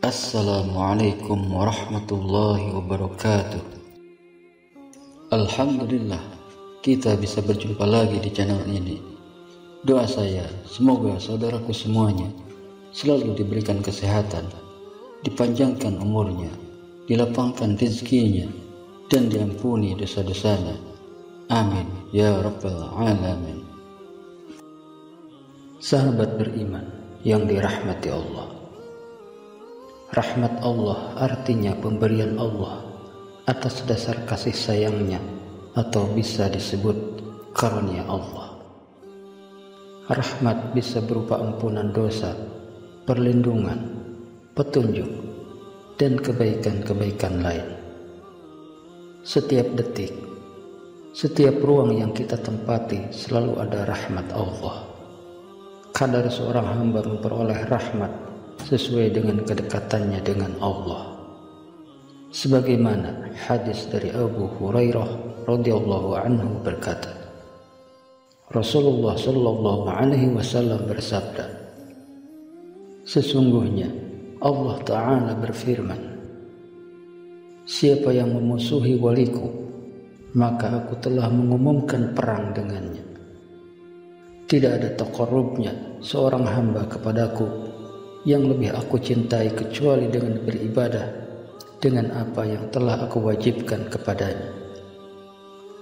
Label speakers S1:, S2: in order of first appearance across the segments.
S1: Assalamualaikum warahmatullahi wabarakatuh. Alhamdulillah, kita bisa berjumpa lagi di channel ini. Doa saya, semoga saudaraku semuanya selalu diberikan kesehatan, dipanjangkan umurnya, dilapangkan rezekinya, dan diampuni dosa-dosanya. Amin ya rabbal alamin. Sahabat beriman yang dirahmati Allah, rahmat Allah artinya pemberian Allah atas dasar kasih sayangnya, atau bisa disebut karunia Allah. Rahmat bisa berupa ampunan dosa, perlindungan, petunjuk, dan kebaikan-kebaikan lain. Setiap detik, setiap ruang yang kita tempati selalu ada rahmat Allah. Kadar seorang hamba memperoleh rahmat sesuai dengan kedekatannya dengan Allah. Sebagaimana hadis dari Abu Hurairah radhiyallahu anhu berkata, Rasulullah sallallahu alaihi wasallam bersabda, sesungguhnya Allah Ta'ala berfirman, siapa yang memusuhi waliku, maka aku telah mengumumkan perang dengannya. Tidak ada taqarrubnya seorang hamba kepadaku yang lebih aku cintai kecuali dengan beribadah dengan apa yang telah aku wajibkan kepadanya.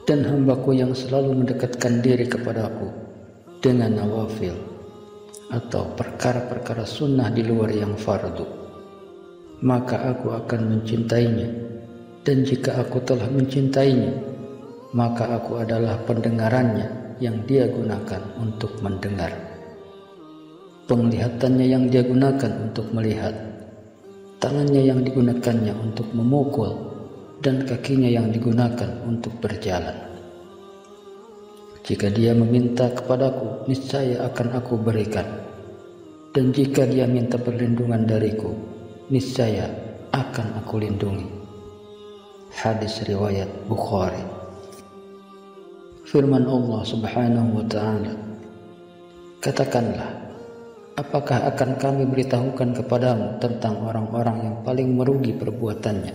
S1: Dan hambaku yang selalu mendekatkan diri kepadaku dengan nawafil atau perkara-perkara sunnah di luar yang fardu, maka aku akan mencintainya. Dan jika aku telah mencintainya, maka aku adalah pendengarannya yang dia gunakan untuk mendengar, penglihatannya yang dia gunakan untuk melihat, tangannya yang digunakannya untuk memukul, dan kakinya yang digunakan untuk berjalan. Jika dia meminta kepadaku, niscaya akan aku berikan. Dan jika dia minta perlindungan dariku, niscaya akan aku lindungi. Hadis riwayat Bukhari. Firman Allah Subhanahu wa ta'ala, katakanlah, apakah akan kami beritahukan kepadamu tentang orang-orang yang paling merugi perbuatannya,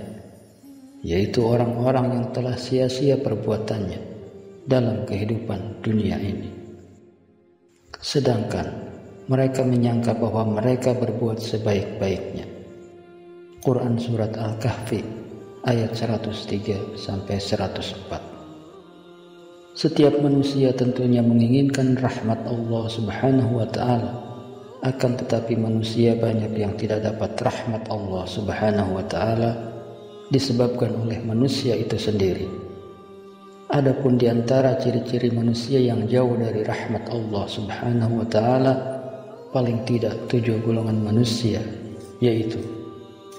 S1: yaitu orang-orang yang telah sia-sia perbuatannya dalam kehidupan dunia ini, sedangkan mereka menyangka bahwa mereka berbuat sebaik-baiknya. Quran Surat Al-Kahfi ayat 103-104. Setiap manusia tentunya menginginkan rahmat Allah Subhanahu wa ta'ala, akan tetapi manusia banyak yang tidak dapat rahmat Allah Subhanahu wa ta'ala disebabkan oleh manusia itu sendiri. Adapun di antara ciri-ciri manusia yang jauh dari rahmat Allah Subhanahu wa ta'ala, paling tidak 7 golongan manusia, yaitu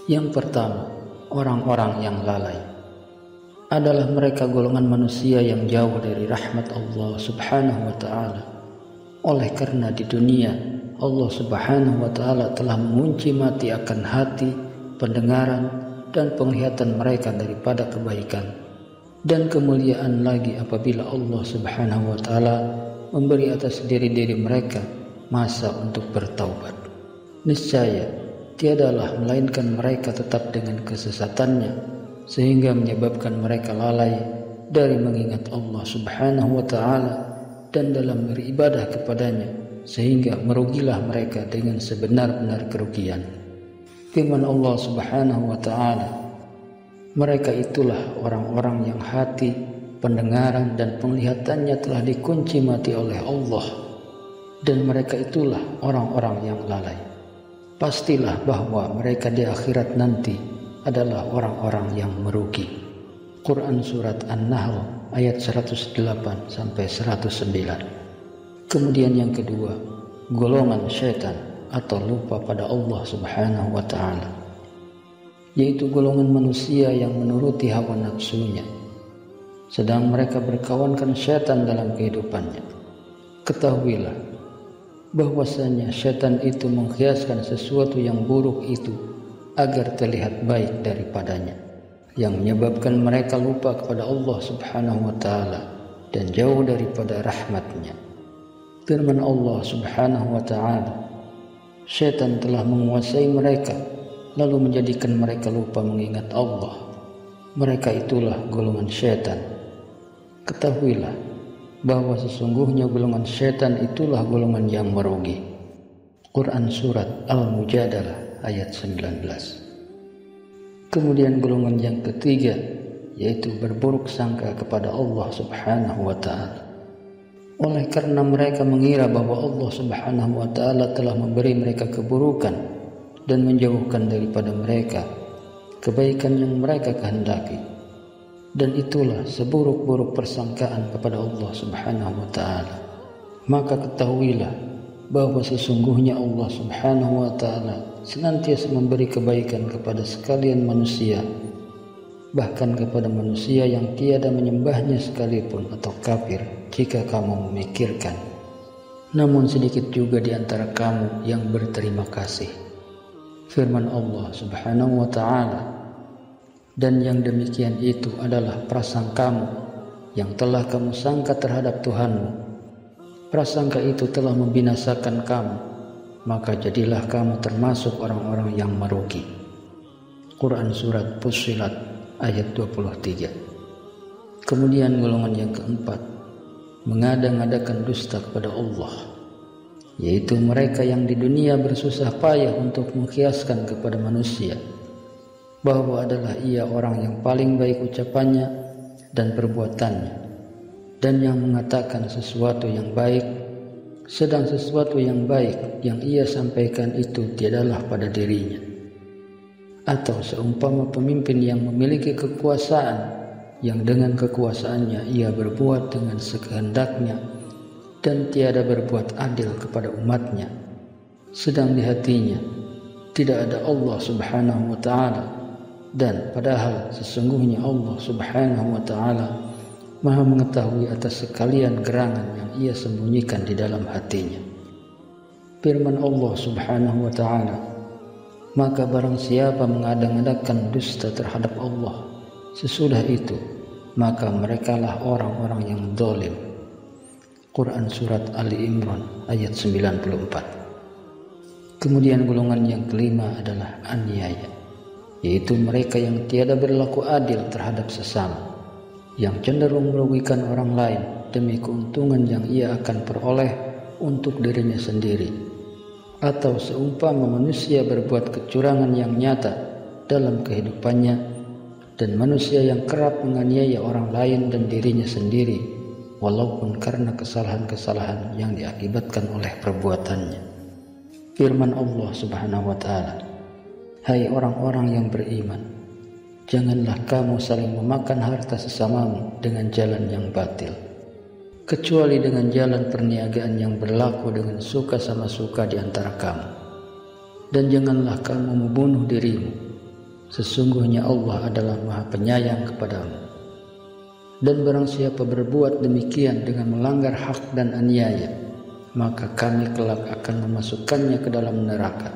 S1: yang pertama, orang-orang yang lalai. Adalah mereka golongan manusia yang jauh dari rahmat Allah Subhanahu wa ta'ala. Oleh karena di dunia Allah Subhanahu wa ta'ala telah mengunci mati akan hati, pendengaran, dan penglihatan mereka daripada kebaikan. Dan kemuliaan lagi apabila Allah Subhanahu wa ta'ala memberi atas diri-diri mereka masa untuk bertaubat. Niscaya tiadalah melainkan mereka tetap dengan kesesatannya, sehingga menyebabkan mereka lalai dari mengingat Allah Subhanahu wa ta'ala dan dalam beribadah kepadanya, sehingga merugilah mereka dengan sebenar-benar kerugian. Firman Allah Subhanahu wa ta'ala, mereka itulah orang-orang yang hati, pendengaran, dan penglihatannya telah dikunci mati oleh Allah, dan mereka itulah orang-orang yang lalai. Pastilah bahwa mereka di akhirat nanti adalah orang-orang yang merugi. Quran Surat An-Nahl ayat 108-109. Kemudian yang kedua, golongan syaitan atau lupa pada Allah Subhanahu wa ta'ala, yaitu golongan manusia yang menuruti hawa nafsunya, sedang mereka berkawankan syaitan dalam kehidupannya. Ketahuilah bahwasanya syaitan itu menghiaskan sesuatu yang buruk itu agar terlihat baik daripadanya, yang menyebabkan mereka lupa kepada Allah Subhanahu wa ta'ala dan jauh daripada rahmatnya. Firman Allah Subhanahu wa ta'ala, syaitan telah menguasai mereka lalu menjadikan mereka lupa mengingat Allah. Mereka itulah golongan syaitan. Ketahuilah bahwa sesungguhnya golongan syaitan itulah golongan yang merugi. Quran Surat Al-Mujadalah ayat 19. Kemudian golongan yang ketiga, yaitu berburuk sangka kepada Allah Subhanahu wa ta'ala. Oleh karena mereka mengira bahwa Allah Subhanahu wa ta'ala telah memberi mereka keburukan dan menjauhkan daripada mereka kebaikan yang mereka kehendaki. Dan itulah seburuk-buruk persangkaan kepada Allah Subhanahu wa ta'ala. Maka ketahuilah bahwa sesungguhnya Allah Subhanahu wa ta'ala senantiasa memberi kebaikan kepada sekalian manusia, bahkan kepada manusia yang tiada menyembahnya sekalipun atau kafir jika kamu memikirkan. Namun sedikit juga di antara kamu yang berterima kasih. Firman Allah Subhanahu wa ta'ala, dan yang demikian itu adalah prasangkamu yang telah kamu sangka terhadap Tuhanmu. Prasangka itu telah membinasakan kamu, maka jadilah kamu termasuk orang-orang yang merugi. Quran Surat Fussilat ayat 23. Kemudian golongan yang keempat, mengada-ngadakan dusta kepada Allah, yaitu mereka yang di dunia bersusah payah untuk mengkiaskan kepada manusia bahwa adalah ia orang yang paling baik ucapannya dan perbuatannya, dan yang mengatakan sesuatu yang baik, sedang sesuatu yang baik yang ia sampaikan itu tiadalah pada dirinya. Atau seumpama pemimpin yang memiliki kekuasaan, yang dengan kekuasaannya ia berbuat dengan sekehendaknya dan tiada berbuat adil kepada umatnya, sedang di hatinya tidak ada Allah Subhanahu wa ta'ala, dan padahal sesungguhnya Allah Subhanahu wa ta'ala Maha mengetahui atas sekalian gerangan yang ia sembunyikan di dalam hatinya. Firman Allah Subhanahu wa ta'ala, maka barang siapa mengada-ngadakan dusta terhadap Allah, sesudah itu maka merekalah orang-orang yang zalim. Quran Surat Ali Imran ayat 94. Kemudian golongan yang kelima adalah aniaya, yaitu mereka yang tiada berlaku adil terhadap sesama, yang cenderung merugikan orang lain demi keuntungan yang ia akan peroleh untuk dirinya sendiri. Atau seumpama manusia berbuat kecurangan yang nyata dalam kehidupannya, dan manusia yang kerap menganiaya orang lain dan dirinya sendiri, walaupun karena kesalahan-kesalahan yang diakibatkan oleh perbuatannya. Firman Allah Subhanahu wa ta'ala, hai orang-orang yang beriman, janganlah kamu saling memakan harta sesamamu dengan jalan yang batil, kecuali dengan jalan perniagaan yang berlaku dengan suka sama suka di antara kamu. Dan janganlah kamu membunuh dirimu, sesungguhnya Allah adalah Maha Penyayang kepadamu. Dan barang siapa berbuat demikian dengan melanggar hak dan aniaya, maka kami kelak akan memasukkannya ke dalam neraka.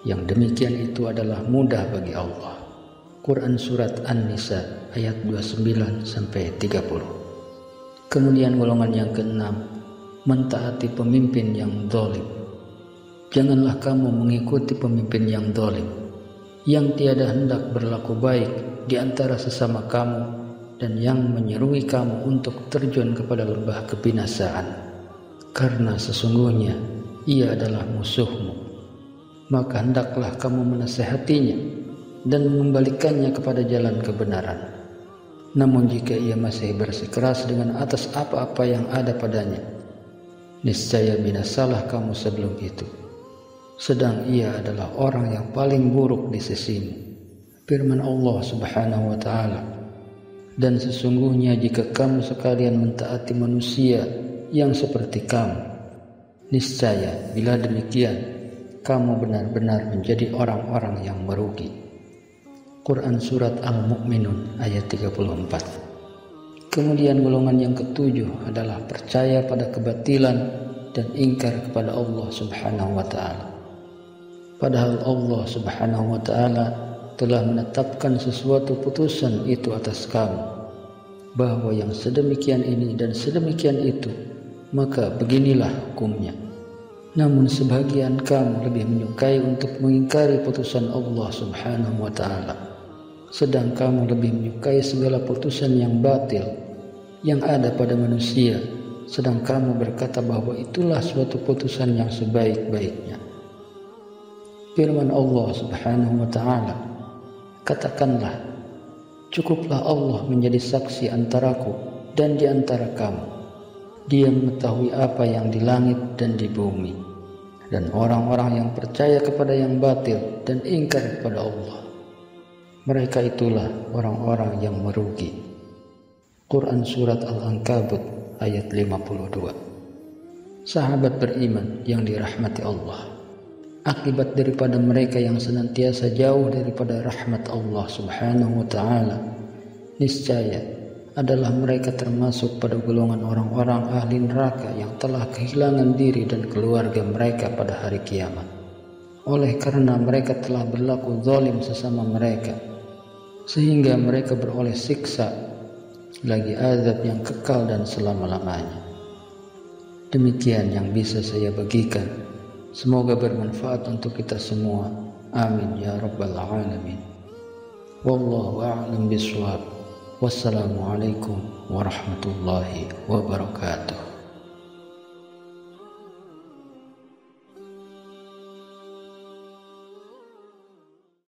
S1: Yang demikian itu adalah mudah bagi Allah. Quran Surat An-Nisa ayat 29-30. Kemudian golongan yang keenam, mentaati pemimpin yang zalim. Janganlah kamu mengikuti pemimpin yang zalim, yang tiada hendak berlaku baik di antara sesama kamu, dan yang menyeruui kamu untuk terjun kepada lembah kebinasaan, karena sesungguhnya ia adalah musuhmu. Maka hendaklah kamu menasehatinya dan mengembalikannya kepada jalan kebenaran. Namun jika ia masih bersikeras dengan atas apa-apa yang ada padanya, niscaya binasalah kamu sebelum itu, sedang ia adalah orang yang paling buruk di sisimu. Firman Allah Subhanahu wa ta'ala, dan sesungguhnya jika kamu sekalian mentaati manusia yang seperti kamu, niscaya bila demikian kamu benar-benar menjadi orang-orang yang merugi. Quran Surat Al-Mu'minun ayat 34. Kemudian golongan yang ketujuh adalah percaya pada kebatilan dan ingkar kepada Allah Subhanahu wa ta'ala. Padahal Allah Subhanahu wa ta'ala telah menetapkan sesuatu putusan itu atas kamu, bahwa yang sedemikian ini dan sedemikian itu, maka beginilah hukumnya. Namun sebagian kamu lebih menyukai untuk mengingkari putusan Allah Subhanahu wa ta'ala, sedang kamu lebih menyukai segala putusan yang batil yang ada pada manusia, sedang kamu berkata bahwa itulah suatu putusan yang sebaik-baiknya. Firman Allah Subhanahu wa ta'ala, katakanlah, cukuplah Allah menjadi saksi antaraku dan di antara kamu. Dia mengetahui apa yang di langit dan di bumi. Dan orang-orang yang percaya kepada yang batil dan ingkar kepada Allah, mereka itulah orang-orang yang merugi. Quran Surat Al-Ankabut ayat 52. Sahabat beriman yang dirahmati Allah, akibat daripada mereka yang senantiasa jauh daripada rahmat Allah Subhanahu wa ta'ala, niscaya adalah mereka termasuk pada golongan orang-orang ahli neraka yang telah kehilangan diri dan keluarga mereka pada hari kiamat, oleh karena mereka telah berlaku zalim sesama mereka, sehingga mereka beroleh siksa lagi azab yang kekal dan selama-lamanya. Demikian yang bisa saya bagikan. Semoga bermanfaat untuk kita semua. Amin ya rabbal alamin. Wallahu a'lam bishawab. Wassalamualaikum warahmatullahi wabarakatuh.